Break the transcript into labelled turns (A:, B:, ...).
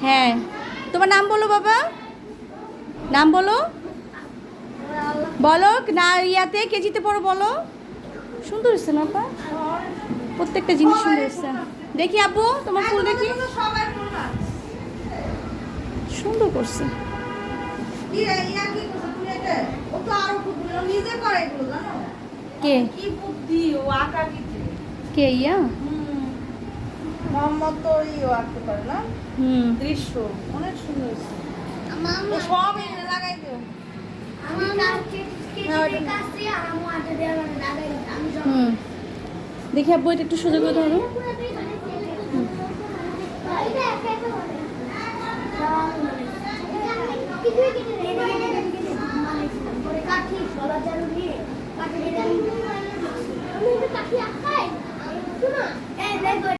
A: হ্যাঁ, তোমার নাম বলো বাবা, নাম বলো, বলো না, ইয়াতে কেজিতে পড়ো, বলো। সুন্দর হচ্ছে না আপা, প্রত্যেকটা জিনিস সুন্দর হচ্ছে। দেখি আব্বু তোমার ফুল দেখি, সুন্দর করছে। কে
B: কি বুদ্ধি ও আঁকা দিতে।
A: কে ইয়া?
B: মোহাম্মদ তো ইও আঁকতে পারে না, দৃশ্য অনেক সুন্দর হয়েছে। ও সব এনে লাগাই দিও।
A: দেখি আব্বু এটা একটু সোজা করে ধরো।
C: কাঠি